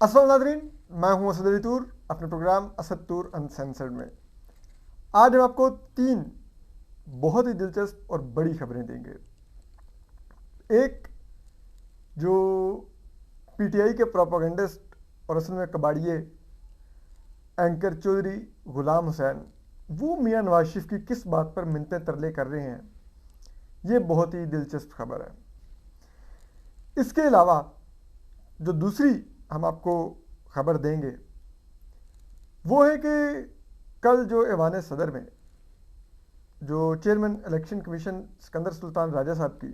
अस्सलाम नाज़रीन, मैं हूं असद अली तूर अपने प्रोग्राम असद तूर अनसेंसर्ड में। आज हम आपको तीन बहुत ही दिलचस्प और बड़ी खबरें देंगे। एक, जो पीटीआई के प्रोपेगेंडिस्ट और असल में कबाड़िए एंकर चौधरी गुलाम हुसैन, वो मियां नवाज शरीफ की किस बात पर मिन्नतें तरले कर रहे हैं, ये बहुत ही दिलचस्प खबर है। इसके अलावा जो दूसरी हम आपको खबर देंगे वो है कि कल जो ऐवान सदर में जो chairman election commission Sikandar Sultan Raja साहब की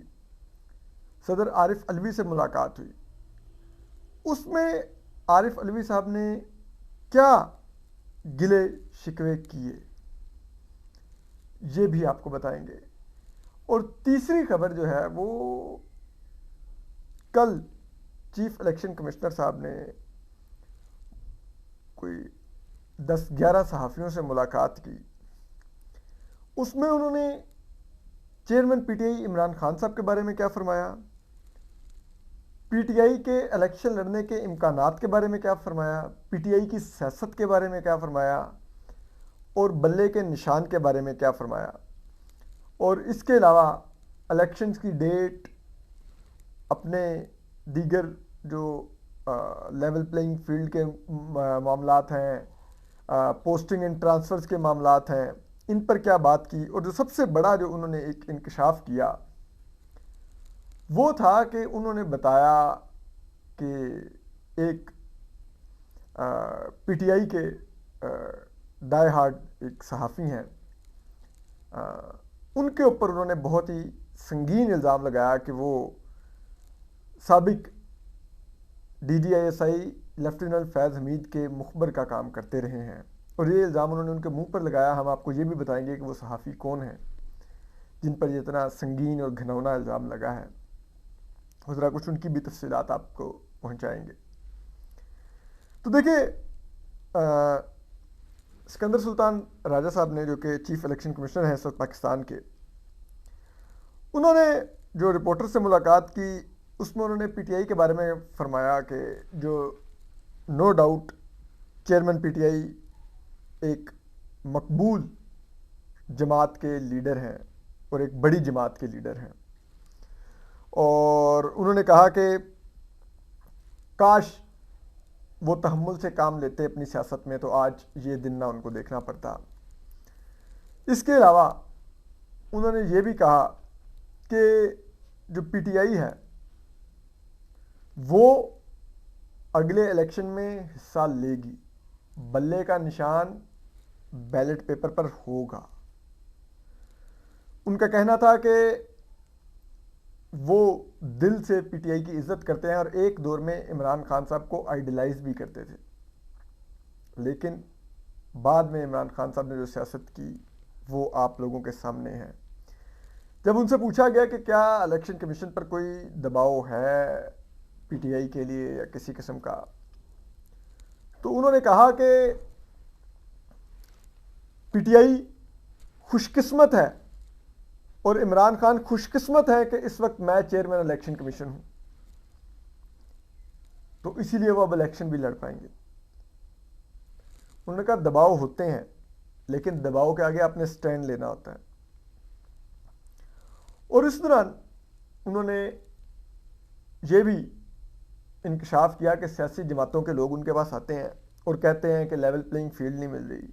सदर आरिफ अलवी से मुलाकात हुई, उसमें आरिफ अलवी साहब ने क्या गिले शिकवे किए, ये भी आपको बताएंगे। और तीसरी खबर जो है वो कल चीफ इलेक्शन कमिश्नर साहब ने कोई 10-11 सहाफ़ियों से मुलाकात की। उसमें उन्होंने चेयरमैन पीटीआई इमरान खान साहब के बारे में क्या फरमाया, पीटीआई के इलेक्शन लड़ने के इम्कानात के बारे में क्या फरमाया, पीटीआई की सियासत के बारे में क्या फरमाया और बल्ले के निशान के बारे में क्या फरमाया। और इसके अलावा इलेक्शंस की डेट, अपने दीगर जो लेवल प्लेइंग फील्ड के मामलात हैं, पोस्टिंग एंड ट्रांसफ़र्स के मामलात हैं, इन पर क्या बात की। और जो सबसे बड़ा जो उन्होंने एक इंकशाफ किया वो था कि उन्होंने बताया कि एक पीटीआई के डाई हार्ड एक सहाफ़ी हैं, उनके ऊपर उन्होंने बहुत ही संगीन इल्ज़ाम लगाया कि वो साबिक डीजीआईएसआई लेफ्टिनेंट फैज़ हमीद के मुखबर का काम करते रहे हैं। और ये इल्ज़ाम उन्होंने उनके मुंह पर लगाया। हम आपको ये भी बताएंगे कि वो सहाफ़ी कौन है जिन पर ये इतना संगीन और घिनौना इल्ज़ाम लगा है, और ज़रा कुछ उनकी भी तफसीलात आपको पहुंचाएंगे। तो देखिए, सिकंदर सुल्तान राजा साहब ने, जो कि चीफ इलेक्शन कमिश्नर हैं इस वक्त पाकिस्तान के, उन्होंने जो रिपोर्टर से मुलाकात की उसमें उन्होंने पीटीआई के बारे में फरमाया कि जो नो डाउट चेयरमैन पीटीआई एक मकबूल जमात के लीडर हैं और एक बड़ी जमात के लीडर हैं। और उन्होंने कहा कि काश वो तहम्मुल से काम लेते अपनी सियासत में, तो आज ये दिन ना उनको देखना पड़ता। इसके अलावा उन्होंने ये भी कहा कि जो पीटीआई है वो अगले इलेक्शन में हिस्सा लेगी, बल्ले का निशान बैलेट पेपर पर होगा। उनका कहना था कि वो दिल से पीटीआई की इज्जत करते हैं और एक दौर में इमरान खान साहब को आइडलाइज भी करते थे, लेकिन बाद में इमरान खान साहब ने जो सियासत की वो आप लोगों के सामने है। जब उनसे पूछा गया कि क्या इलेक्शन कमीशन पर कोई दबाव है पीटीआई के लिए या किसी किस्म का, तो उन्होंने कहा कि पीटीआई खुशकिस्मत है और इमरान खान खुशकिस्मत है कि इस वक्त मैं चेयरमैन इलेक्शन कमीशन हूं, तो इसीलिए वो अब इलेक्शन भी लड़ पाएंगे। उन्होंने कहा दबाव होते हैं, लेकिन दबाव के आगे आपने स्टैंड लेना होता है। और इस दौरान उन्होंने ये भी इंकशाफ किया कि सियासी जमातों के लोग उनके पास आते हैं और कहते हैं कि लेवल प्लेइंग फील्ड नहीं मिल रही,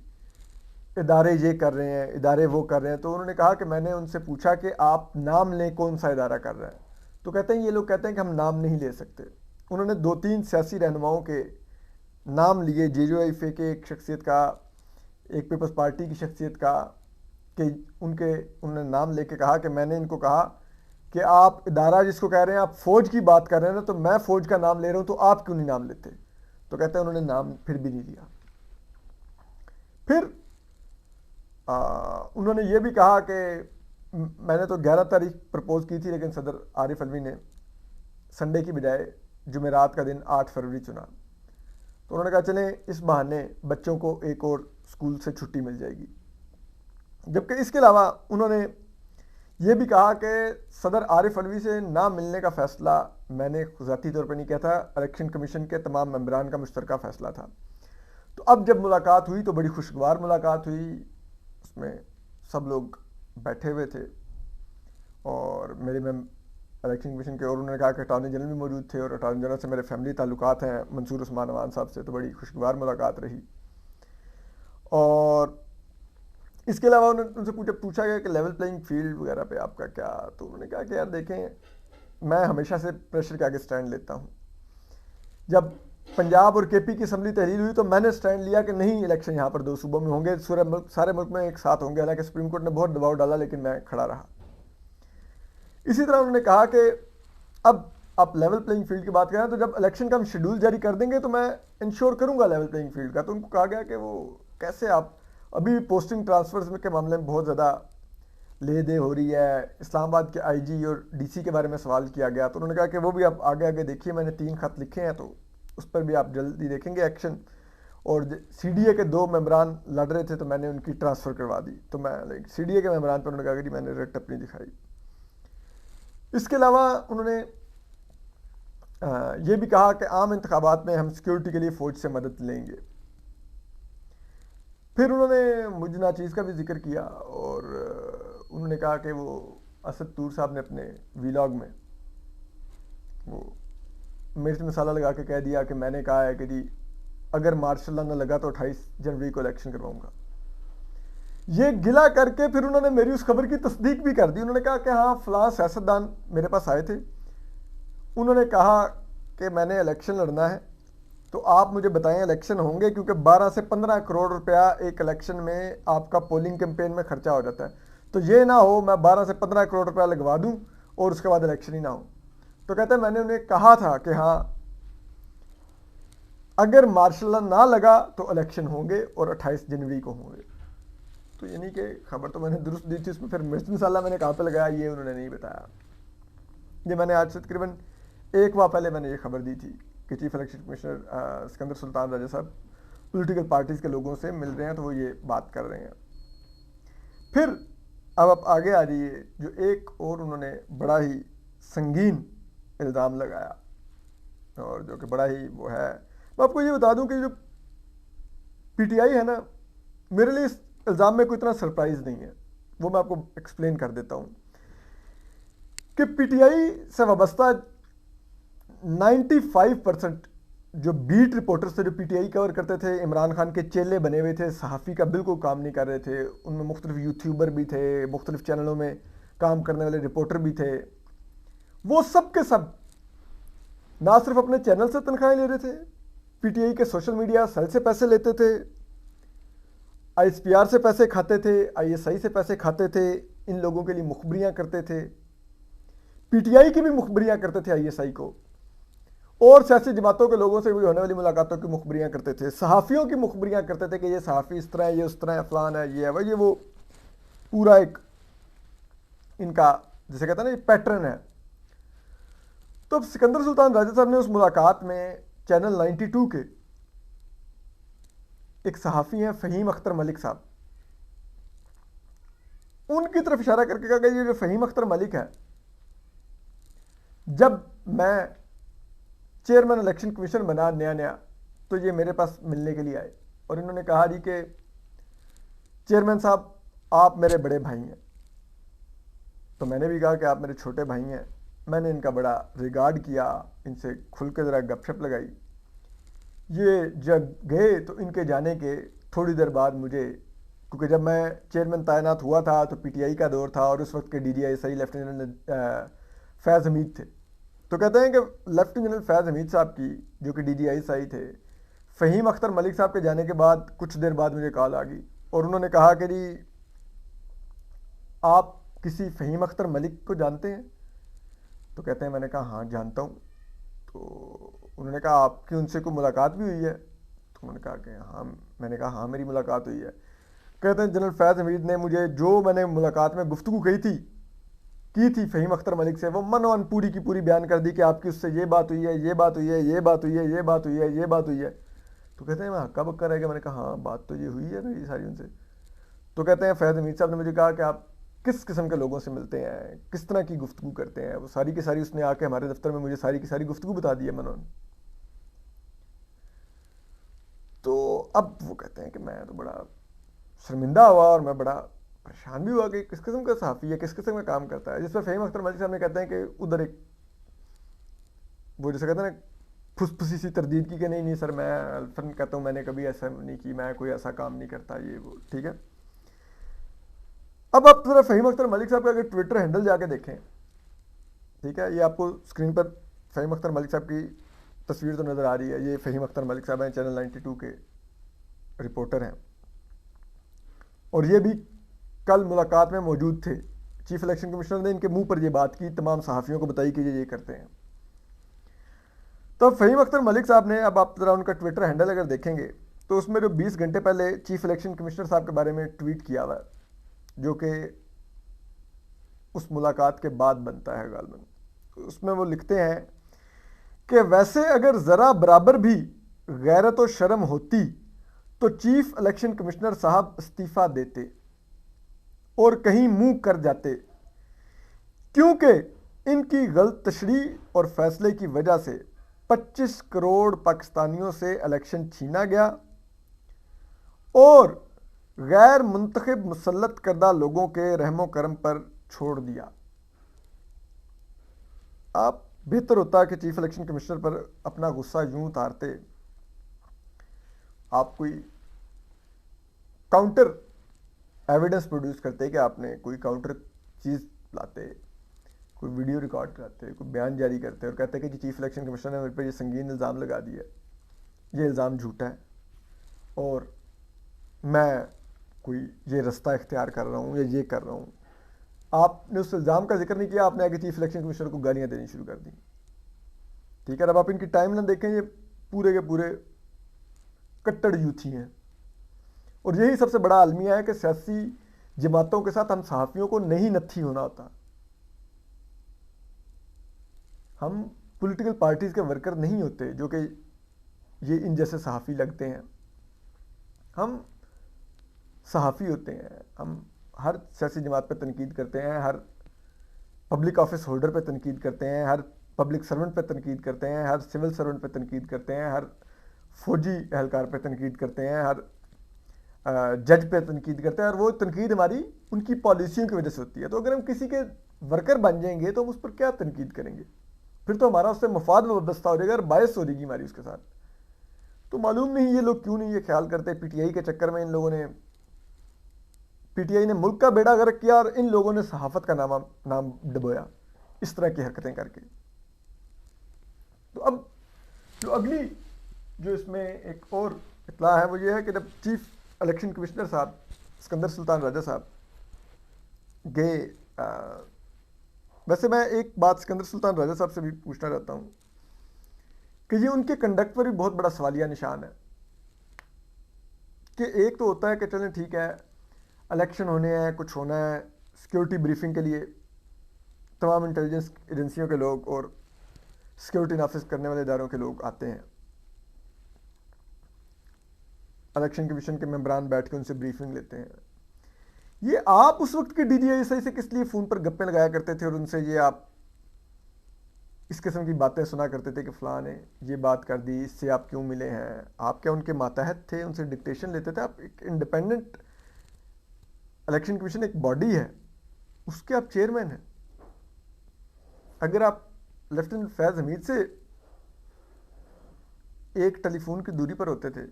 इदारे ये कर रहे हैं, इदारे वो कर रहे हैं। तो उन्होंने कहा कि मैंने उनसे पूछा कि आप नाम लें कौन सा इदारा कर रहा है, तो कहते हैं ये लोग कहते हैं कि हम नाम नहीं ले सकते। उन्होंने 2-3 सियासी रहनुमाओं के नाम लिए, जेजेआईफे के एक शख्सियत का, एक पीपल्स पार्टी की शख्सियत का, कि उन्होंने नाम लेके कहा कि मैंने इनको कहा कि आप इदारा जिसको कह रहे हैं, आप फ़ौज की बात कर रहे हैं ना, तो मैं फ़ौज का नाम ले रहा हूँ, तो आप क्यों नहीं नाम लेते। तो कहते हैं उन्होंने नाम फिर भी नहीं लिया। फिर उन्होंने ये भी कहा कि मैंने तो 11 तारीख प्रपोज़ की थी, लेकिन सदर आरिफ अलवी ने संडे की बजाय जुमेरात का दिन 8 फरवरी चुना। तो उन्होंने कहा चलें इस बहाने बच्चों को एक और स्कूल से छुट्टी मिल जाएगी। जबकि इसके अलावा उन्होंने ये भी कहा कि सदर आरिफ अलवी से ना मिलने का फ़ैसला मैंने ज़ाती तौर पर नहीं किया था, इलेक्शन कमीशन के तमाम मेंबरान का मुश्तरका फ़ैसला था। तो अब जब मुलाकात हुई तो बड़ी खुशगवार मुलाकात हुई, उसमें सब लोग बैठे हुए थे और मेरे में इलेक्शन कमीशन के, और उन्होंने कहा कि अटॉर्नी जनरल भी मौजूद थे और अटॉर्नी जनरल से मेरे फैमिली ताल्लुकात हैं मंसूर उस्मान अवान साहब से, तो बड़ी खुशगवार मुलाकात रही। और इसके अलावा उनसे पूछा गया कि लेवल प्लेइंग फील्ड वगैरह पे आपका क्या, तो उन्होंने कहा कि यार देखें, मैं हमेशा से प्रेशर के आगे स्टैंड लेता हूँ। जब पंजाब और केपी की असम्बली तहरीर हुई तो मैंने स्टैंड लिया कि नहीं, इलेक्शन यहाँ पर 2 सूबों में होंगे, सारे मुल्क में एक साथ होंगे। हालांकि सुप्रीम कोर्ट ने बहुत दबाव डाला लेकिन मैं खड़ा रहा। इसी तरह उन्होंने कहा कि अब आप लेवल प्लेइंग फील्ड की बात करें तो जब इलेक्शन का हम शेड्यूल जारी कर देंगे तो मैं इंश्योर करूंगा लेवल प्लेइंग फील्ड का। तो उनको कहा गया कि वो कैसे, आप अभी पोस्टिंग ट्रांसफर्स के मामले में बहुत ज़्यादा ले दे हो रही है, इस्लामाबाद के आईजी और डीसी के बारे में सवाल किया गया, तो उन्होंने कहा कि वो भी आप आगे आगे देखिए, मैंने 3 खत लिखे हैं तो उस पर भी आप जल्दी देखेंगे एक्शन। और सीडीए के 2 मेंबरान लड़ रहे थे तो मैंने उनकी ट्रांसफ़र करवा दी, तो मैं सीडीए के मेंबरान पर उन्होंने कहा कि मैंने रट अपनी दिखाई। इसके अलावा उन्होंने ये भी कहा कि आम इंतखाबात में हम सिक्योरिटी के लिए फ़ौज से मदद लेंगे। फिर उन्होंने मुजना चीज़ का भी जिक्र किया और उन्होंने कहा कि वो असद तूर साहब ने अपने वीलॉग में वो मिर्च मसाला लगा के कह दिया कि मैंने कहा है कि जी अगर मार्शल लॉ न लगा तो 28 जनवरी को इलेक्शन करवाऊंगा। ये गिला करके फिर उन्होंने मेरी उस खबर की तस्दीक भी कर दी। उन्होंने कहा कि हाँ, फलां सियासतदान मेरे पास आए थे, उन्होंने कहा कि मैंने इलेक्शन लड़ना है तो आप मुझे बताएं इलेक्शन होंगे, क्योंकि 12 से 15 करोड़ रुपया एक इलेक्शन में आपका पोलिंग कैंपेन में खर्चा हो जाता है, तो ये ना हो मैं 12 से 15 करोड़ रुपया लगवा दूं और उसके बाद इलेक्शन ही ना हो। तो कहते हैं मैंने उन्हें कहा था कि हाँ, अगर मार्शल लॉ ना लगा तो इलेक्शन होंगे और 28 जनवरी को होंगे। तो यानी कि खबर तो मैंने दुरुस्त दी थी, उसमें फिर मिर्च मसाला मैंने कहाँ पे लगाया ये उन्होंने नहीं बताया। ये मैंने आज से तकरीबन 1 माह पहले मैंने ये खबर दी थी कि chief election commissioner Sikandar Sultan Raja साहब पॉलिटिकल पार्टीज़ के लोगों से मिल रहे हैं तो वो ये बात कर रहे हैं। फिर अब आप आगे आ जाइए, जो एक और उन्होंने बड़ा ही संगीन इल्ज़ाम लगाया और जो कि बड़ा ही वो है, मैं आपको ये बता दूं कि जो पीटीआई है ना, मेरे लिए इस इल्ज़ाम में कोई इतना सरप्राइज़ नहीं है, वो मैं आपको एक्सप्लेन कर देता हूँ कि पीटीआई से वाबस्ता 95% जो बीट रिपोर्टर्स थे जो पीटीआई कवर करते थे, इमरान खान के चेले बने हुए थे, सहाफ़ी का बिल्कुल काम नहीं कर रहे थे, उनमें मुख्तलिफ यूट्यूबर भी थे, मुख्तलिफ चैनलों में काम करने वाले रिपोर्टर भी थे, वो सब के सब ना सिर्फ अपने चैनल से तनख्वाहें ले रहे थे, पीटीआई के सोशल मीडिया सेल से पैसे लेते थे, आईएसपीआर से पैसे खाते थे, आईएसआई से पैसे खाते थे, इन लोगों के लिए मुखबरियां करते थे, पीटीआई की भी मुखबरियां करते थे आईएसआई को, और सियासी जमातों के लोगों से भी होने वाली मुलाकातों की मुखबरियां करते थे, सहाफ़ियों की मुखबरियां करते थे कि ये सहाफ़ी इस तरह है, ये उस तरह है, फलान है, ये है वह, ये वो पूरा एक इनका जैसे कहते हैं ना ये पैटर्न है। तो अब सिकंदर सुल्तान राजा साहब ने उस मुलाकात में चैनल 92 के एक सहाफ़ी हैं फ़हीम अख्तर मलिक साहब, उनकी तरफ इशारा करके कहा कि ये जो फ़हीम अख्तर मलिक है, जब मैं चेयरमैन इलेक्शन कमीशन बना नया नया तो ये मेरे पास मिलने के लिए आए और इन्होंने कहा जी कि चेयरमैन साहब आप मेरे बड़े भाई हैं। तो मैंने भी कहा कि आप मेरे छोटे भाई हैं। मैंने इनका बड़ा रिगार्ड किया, इनसे खुल के ज़रा गपशप लगाई। ये जब गए तो इनके जाने के थोड़ी देर बाद मुझे, क्योंकि जब मैं चेयरमैन तैनात हुआ था तो पीटीआई का दौर था और उस वक्त के डीजीआईएसआई लेफ्टिनेंट फैज़ हमीद थे, तो कहते हैं कि लेफ्टिनेंट जनरल फैज़ हमीद साहब की जो कि डीजीआईएसआई थे, फ़हीम अख्तर मलिक साहब के जाने के बाद कुछ देर बाद मुझे कॉल आ गई और उन्होंने कहा कि जी आप किसी फ़हीम अख्तर मलिक को जानते हैं? तो कहते हैं मैंने कहा हाँ जानता हूँ। तो उन्होंने कहा आपकी उनसे कोई मुलाकात भी हुई है? तो उन्होंने कहा कि हाँ। मैंने कहा हाँ मेरी मुलाकात हुई है। कहते हैं जनरल फैज़ हमीद ने मुझे जो मैंने मुलाकात में गुफ्तगू की थी फ़हीम अख्तर मलिक से, वो मनोन पूरी की पूरी बयान कर दी कि आपकी उससे ये बात हुई है, ये बात हुई है, ये बात हुई है, ये बात हुई है, ये बात हुई है। तो कहते हैं मैं हक्का बक्का रह गया। मैंने कहा हाँ बात तो ये हुई है मेरी सारी उनसे। तो कहते हैं फैज़ हमीद साहब ने मुझे कहा कि आप किस किस्म के लोगों से मिलते हैं, किस तरह की गुफ्तगू करते हैं, वो सारी की सारी उसने आके हमारे दफ्तर में मुझे सारी की सारी गुफ्तगू बता दी है मनोन। तो अब वो कहते हैं कि मैं तो बड़ा शर्मिंदा हुआ और मैं बड़ा परेशान भी हुआ कि किस किस्म का सहाफ़ी है, किस किस्म का काम करता है। जिस पर फ़हीम अख्तर मलिक साहब ने कहते हैं कि उधर एक वो जैसे कहते हैं ना फुसफुसी सी तरदीद की कि नहीं नहीं सर, मैं अल्फन कहता हूँ मैंने कभी ऐसा नहीं की, मैं कोई ऐसा काम नहीं करता, ये वो ठीक है। अब आप जरा फ़हीम अख्तर मलिक साहब का अगर ट्विटर हैंडल जाके देखें, ठीक है, ये आपको स्क्रीन पर फ़हीम अख्तर मलिक साहब की तस्वीर तो नज़र आ रही है। ये फ़हीम अख्तर मलिक साहब हैं, चैनल 92 के रिपोर्टर हैं, और ये भी कल मुलाकात में मौजूद थे। चीफ इलेक्शन कमिश्नर ने इनके मुंह पर यह बात की, तमाम सहाफ़ियों को बताई कि ये करते हैं। तो फ़हीम अख्तर मलिक साहब ने, अब आप ज़रा उनका ट्विटर हैंडल अगर देखेंगे तो उसमें जो 20 घंटे पहले चीफ इलेक्शन कमिश्नर साहब के बारे में ट्वीट किया हुआ है, जो कि उस मुलाकात के बाद बनता है गालबन, उसमें वो लिखते हैं कि वैसे अगर ज़रा बराबर भी गैरत व शर्म होती तो चीफ इलेक्शन कमिश्नर साहब इस्तीफ़ा देते और कहीं मुंह कर जाते, क्योंकि इनकी गलत तशरीह और फैसले की वजह से 25 करोड़ पाकिस्तानियों से इलेक्शन छीना गया और गैर मुंतखब मुसल्लत करदा लोगों के रहमो करम पर छोड़ दिया। आप बेहतर होता कि चीफ इलेक्शन कमिश्नर पर अपना गुस्सा यूं उतारते, आप कोई काउंटर एविडेंस प्रोड्यूस करते कि आपने कोई काउंटर चीज़ लाते, कोई वीडियो रिकॉर्ड कराते, कोई बयान जारी करते और कहते कि चीफ इलेक्शन कमिश्नर ने मेरे पर ये संगीन इल्ज़ाम लगा दिया, ये इल्ज़ाम झूठा है और मैं कोई ये रास्ता इख्तियार कर रहा हूँ या ये कर रहा हूँ। आपने उस इल्ज़ाम का जिक्र नहीं किया, आपने आगे चीफ इलेक्शन कमिश्नर को गालियाँ देनी शुरू कर दी, ठीक है। अब आप इनकी टाइमलाइन देखें, ये पूरे के पूरे कट्टर यूथी हैं, और यही सबसे बड़ा अलमिया है कि सियासी जमातों के साथ हम सहाफ़ियों को नहीं नत्थी होना होता। हम पॉलिटिकल पार्टीज़ के वर्कर नहीं होते जो कि ये इन जैसे सहाफ़ी लगते हैं। हम सहाफ़ी होते हैं, हम हर सियासी जमात पर तनकीद करते हैं, हर पब्लिक ऑफिस होल्डर पर तनकीद करते हैं, हर पब्लिक सर्वेंट पर तनकीद करते हैं, हर सिविल सर्वेंट पर तनकीद करते हैं, हर फौजी एहलकार पर तनकीद करते हैं, हर जज पे तनकीद करते हैं, और वो तनकीद हमारी उनकी पॉलिसियों की वजह से होती है। तो अगर हम किसी के वर्कर बन जाएंगे तो हम उस पर क्या तनकीद करेंगे, फिर तो हमारा उससे मफाद वाबस्ता हो जाएगा और बायस हो जाएगी हमारी उसके साथ। तो मालूम नहीं ये लोग क्यों नहीं ये ख्याल करते, पीटीआई के चक्कर में इन लोगों ने, पीटीआई ने मुल्क का बेड़ा गर्क किया और इन लोगों ने सहाफ़त का नाम डबोया इस तरह की हरकतें करके। तो अब जो अगली जो इसमें एक और इत्तला है वो ये है कि जब चीफ इलेक्शन कमिश्नर साहब सिकंदर सुल्तान राजा साहब गए, वैसे मैं एक बात सिकंदर सुल्तान राजा साहब से भी पूछना चाहता हूँ कि ये उनके कंडक्ट पर भी बहुत बड़ा सवालिया निशान है कि एक तो होता है कि चलें ठीक है इलेक्शन होने हैं, कुछ होना है, सिक्योरिटी ब्रीफिंग के लिए तमाम इंटेलिजेंस एजेंसियों के लोग और सिक्योरिटी नाफिज करने वाले इदारों के लोग आते हैं, इलेक्शन कमीशन के मेंबरान बैठ के उनसे ब्रीफिंग लेते हैं। ये आप उस वक्त के डीजीआईएसआई से किस लिए फ़ोन पर गप्पे लगाया करते थे और उनसे ये आप इस किस्म की बातें सुना करते थे कि फ़लाँ ने ये बात कर दी, इससे आप क्यों मिले हैं? आप क्या उनके मातहत थे, उनसे डिक्टेशन लेते थे? आप एक इंडिपेंडेंट इलेक्शन कमीशन एक बॉडी है, उसके आप चेयरमैन हैं। अगर आप लेफ्टिनेंट फैज़ हमीद से एक टेलीफोन की दूरी पर होते थे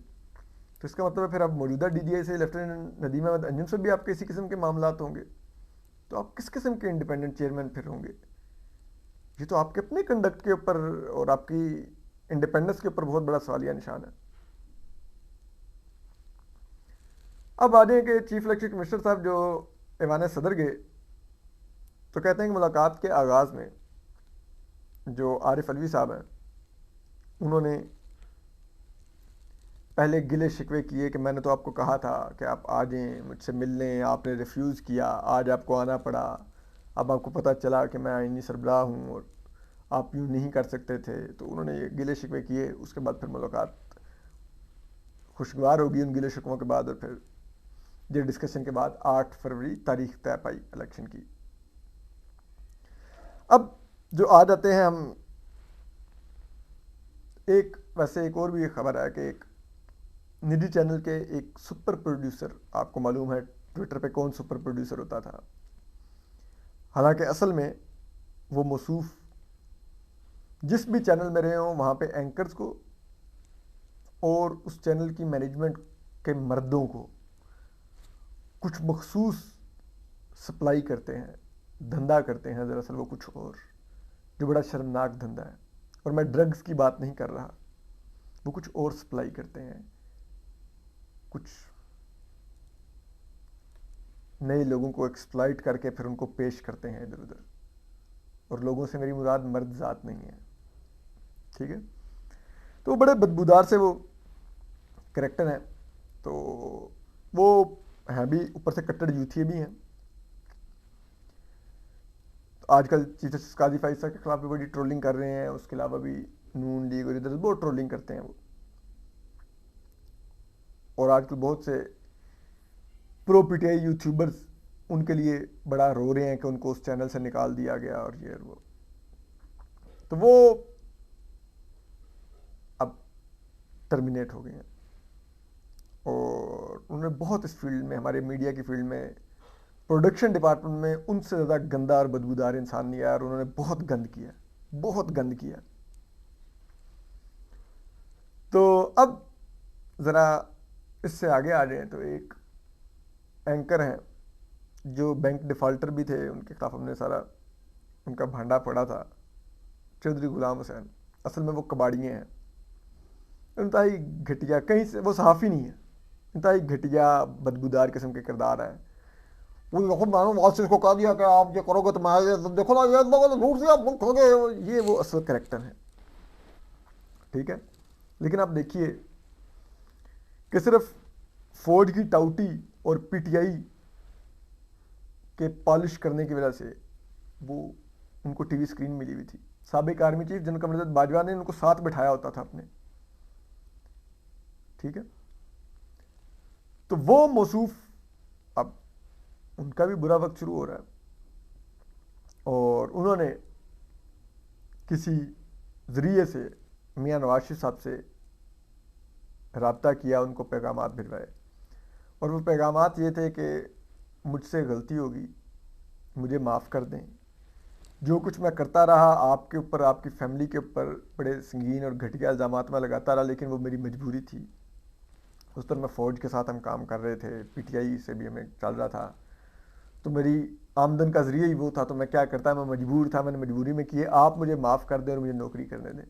तो इसका मतलब है फिर आप मौजूदा डीजीआई से लेफ्टिनेंट नदीम अहमद अंजुम से भी आपके इसी किस्म के मामलात होंगे, तो आप किस किस्म के इंडिपेंडेंट चेयरमैन फिर होंगे? ये तो आपके अपने कंडक्ट के ऊपर और आपकी इंडिपेंडेंस के ऊपर बहुत बड़ा सवालिया निशान है। अब आ जाए कि चीफ इलेक्शन कमिश्नर साहब जो ऐवान सदर गए तो कहते हैं कि मुलाकात के आगाज़ में जो आरिफ अलवी साहब हैं उन्होंने पहले गिले शिकवे किए कि मैंने तो आपको कहा था कि आप आ जाएं मुझसे मिल लें, आपने रिफ्यूज़ किया, आज आपको आना पड़ा, अब आपको पता चला कि मैं आईनी सरबराह हूँ और आप यूँ नहीं कर सकते थे। तो उन्होंने ये गिले शिकवे किए, उसके बाद फिर मुलाकात खुशगवार होगी उन गिले शिकवों के बाद और फिर ये डिस्कशन के बाद 8 फरवरी तारीख तय पाई इलेक्शन की। अब जो आ जाते हैं हम, वैसे एक और भी एक खबर है कि एक निजी चैनल के एक सुपर प्रोड्यूसर, आपको मालूम है ट्विटर पे कौन सुपर प्रोड्यूसर होता था, हालांकि असल में वो मौसूफ जिस भी चैनल में रहे हों वहाँ पे एंकर्स को और उस चैनल की मैनेजमेंट के मर्दों को कुछ मखसूस सप्लाई करते हैं, धंधा करते हैं, दरअसल वो कुछ और, जो बड़ा शर्मनाक धंधा है। और मैं ड्रग्स की बात नहीं कर रहा, वो कुछ और सप्लाई करते हैं, कुछ नए लोगों को एक्सप्लॉइट करके फिर उनको पेश करते हैं इधर उधर। और लोगों से मेरी मुराद मर्द ज़ात नहीं है, ठीक है। तो बड़े बदबूदार से वो कैरेक्टर हैं, तो वो हैं भी ऊपर से कट्टर यूथिये भी हैं। तो आजकल चीफ जस्टिस काजी फाइसा के खिलाफ भी बड़ी ट्रोलिंग कर रहे हैं, उसके अलावा भी नून लीग और इधर बहुत ट्रोलिंग करते हैं वो। और आजकल बहुत से प्रो पीटीआई यूट्यूबर्स उनके लिए बड़ा रो रहे हैं कि उनको उस चैनल से निकाल दिया गया और ये और वो। तो वो अब टर्मिनेट हो गए हैं और उन्होंने बहुत इस फील्ड में, हमारे मीडिया की फील्ड में, प्रोडक्शन डिपार्टमेंट में उनसे ज़्यादा गंदा और बदबूदार इंसान नहीं आया और उन्होंने बहुत गंद किया, बहुत गंद किया। तो अब ज़रा इससे आगे आ जाए तो एक एंकर हैं जो बैंक डिफ़ॉल्टर भी थे, उनके खिलाफ हमने सारा उनका भांडा पड़ा था, चौधरी गुलाम हुसैन। असल में वो कबाड़िए हैं, इंतहाई घटिया, कहीं से वो सहाफ़ी नहीं है, इंतहाई घटिया बदबूदार किस्म के किरदार है। वो इसको कह दिया कि आप ये करोगे तो मैं देखो ना ये लूट दिया मुल्क हो गए, ये वो असल करेक्टर है, ठीक है। लेकिन आप देखिए कि सिर्फ फौज की टाउटी और पीटीआई के पॉलिश करने की वजह से वो उनको टीवी स्क्रीन मिली हुई थी। साबिक आर्मी चीफ जनरल कमरदत्त बाजवा ने उनको साथ बिठाया होता था अपने, ठीक है। तो वो मौसूफ, अब उनका भी बुरा वक्त शुरू हो रहा है और उन्होंने किसी ज़रिए से मियां नवाज शरीफ साहब से रब्ता किया, उनको पैगामात भिजवाए और वो पैगामात ये थे कि मुझसे गलती होगी, मुझे माफ़ कर दें, जो कुछ मैं करता रहा आपके ऊपर, आपकी फैमिली के ऊपर बड़े संगीन और घटिया इल्ज़ाम मैं लगाता रहा, लेकिन वो मेरी मजबूरी थी। उस पर मैं फ़ौज के साथ हम काम कर रहे थे, पीटीआई से भी हमें चल रहा था, तो मेरी आमदन का ज़रिया ही वो था, तो मैं क्या करता, मैं मजबूर था, मैंने मजबूरी में किए, आप मुझे माफ़ कर दें और मुझे नौकरी करने दें।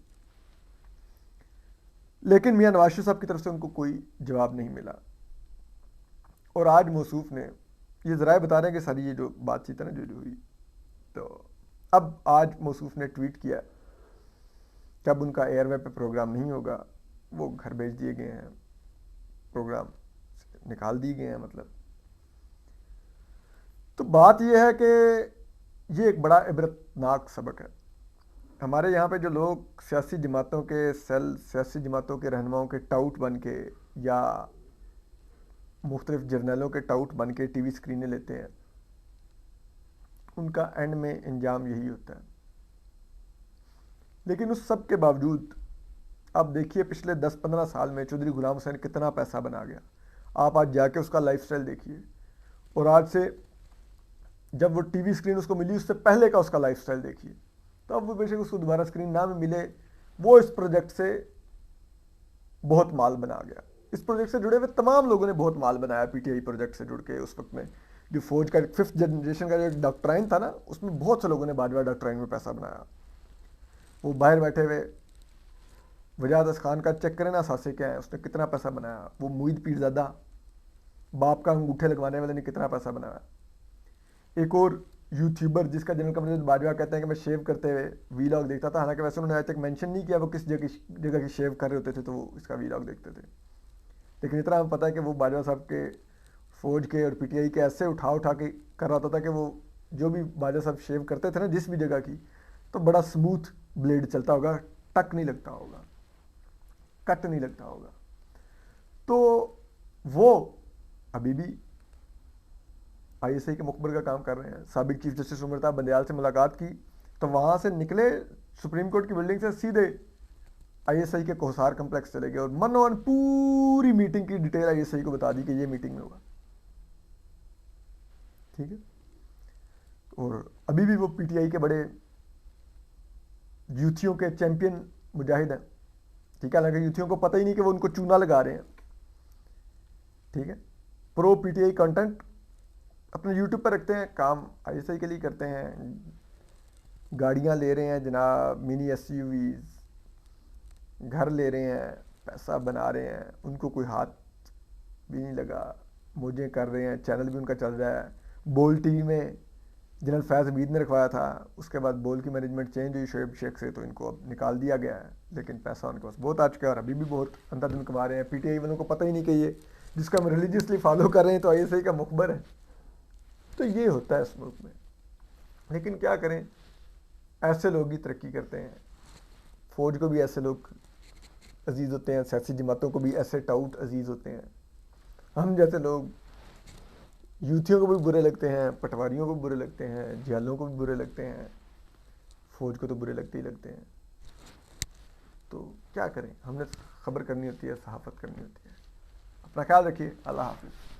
लेकिन मियां नवाज शरीफ साहब की तरफ से उनको कोई जवाब नहीं मिला। और आज मौसूफ ने ये ज़राए बता रहे हैं कि सारी ये जो बातचीत है ना जो हुई, तो अब आज मौसूफ ने ट्वीट किया कि अब उनका एयरवे पे प्रोग्राम नहीं होगा, वो घर भेज दिए गए हैं, प्रोग्राम निकाल दिए गए हैं मतलब। तो बात यह है कि ये एक बड़ा इबरतनाक सबक है। हमारे यहाँ पे जो लोग सियासी जमातों के सेल, सियासी जमातों के रहनुमाओं के टाउट बन के या मुख्तलिफ जर्नलों के टाउट बन के टीवी स्क्रीनें लेते हैं, उनका एंड में अंजाम यही होता है। लेकिन उस सब के बावजूद आप देखिए पिछले 10-15 साल में चौधरी गुलाम हुसैन कितना पैसा बना गया। आप आज जाके उसका लाइफस्टाइल देखिए और आज से जब वो टीवी स्क्रीन उसको मिली उससे पहले का उसका लाइफस्टाइल देखिए, तो अब वो बेशक उसको दोबारा स्क्रीन ना मिले, वो इस प्रोजेक्ट से बहुत माल बना गया। इस प्रोजेक्ट से जुड़े हुए तमाम लोगों ने बहुत माल बनाया, पीटीआई प्रोजेक्ट से जुड़ के। उस वक्त में जो फौज का 5th जनरेशन का जो डॉक्ट्राइन था ना, उसमें बहुत से लोगों ने बाजवा डॉक्ट्राइन में पैसा बनाया। वो बाहर बैठे हुए वजाद खान का चेक करें ना, सासे क्या है, उसने कितना पैसा बनाया। वो मुईद पीरजादा, बाप का अंगूठे लगवाने वाले ने कितना पैसा बनाया। एक और यूट्यूबर जिसका जनरल कमरदत्त बाजवा कहते हैं कि मैं शेव करते हुए वीलॉग देखता था, हालांकि वैसे उन्होंने आज तक मेंशन नहीं किया वो किस जगह की शेव कर रहे होते थे, तो वो इसका वीलॉग देखते थे। लेकिन इतना हमें पता है कि वो बाजवा साहब के फौज के और पीटीआई के ऐसे उठा उठा के कर रहा था कि वो जो भी बाजवा साहब शेव करते थे ना जिस भी जगह की, तो बड़ा स्मूथ ब्लेड चलता होगा, टक नहीं लगता होगा, कट नहीं लगता होगा। तो वो अभी भी आईएसआई के मुखबर का काम कर रहे हैं। साबिक चीफ जस्टिस उमरता बंदयाल से मुलाकात की तो वहाँ से निकले सुप्रीम कोर्ट की बिल्डिंग से सीधे आईएसआई के कोहसार कम्प्लेक्स चले गए और मनोवन पूरी मीटिंग की डिटेल आईएसआई को बता दी कि ये मीटिंग में होगा। ठीक है। और अभी भी वो पीटीआई के बड़े यूथियों के चैंपियन मुजाहिद हैं। ठीक है, हालांकि यूथियों को पता ही नहीं कि वो उनको चूना लगा रहे हैं। ठीक है, प्रो पीटीआई कंटेंट अपने यूट्यूब पर रखते हैं, काम आईएसआई के लिए करते हैं। गाड़ियां ले रहे हैं जनाब, मिनी एसयूवीज, घर ले रहे हैं, पैसा बना रहे हैं, उनको कोई हाथ भी नहीं लगा, मौजें कर रहे हैं, चैनल भी उनका चल रहा है। बोल टीवी में जनरल फैज़ हमीद ने रखवाया था, उसके बाद बोल की मैनेजमेंट चेंज हुई शोएब शेख से, तो इनको अब निकाल दिया गया है। लेकिन पैसा उनके पास बहुत आ चुका है और अभी भी बहुत अंधाधुन कमा रहे हैं। पीटीआई वालों को पता ही नहीं कि ये जिसका हम रिलीजियसली फॉलो कर रहे हैं तो आईएसआई का मुखबर है। तो ये होता है इस मुल्क में। लेकिन क्या करें, ऐसे लोग ही तरक्की करते हैं। फौज को भी ऐसे लोग अजीज़ होते हैं, सियासी जमातों को भी ऐसे टाउट अजीज़ होते हैं। हम जैसे लोग यूथियों को भी बुरे लगते हैं, पटवारियों को भी बुरे लगते हैं, जियालों को भी बुरे लगते हैं, फौज को तो बुरे लगते ही लगते हैं। तो क्या करें, हमने खबर करनी होती है, सहाफ़त करनी होती है। अपना ख्याल रखिए। अल्लाह हाफिज़।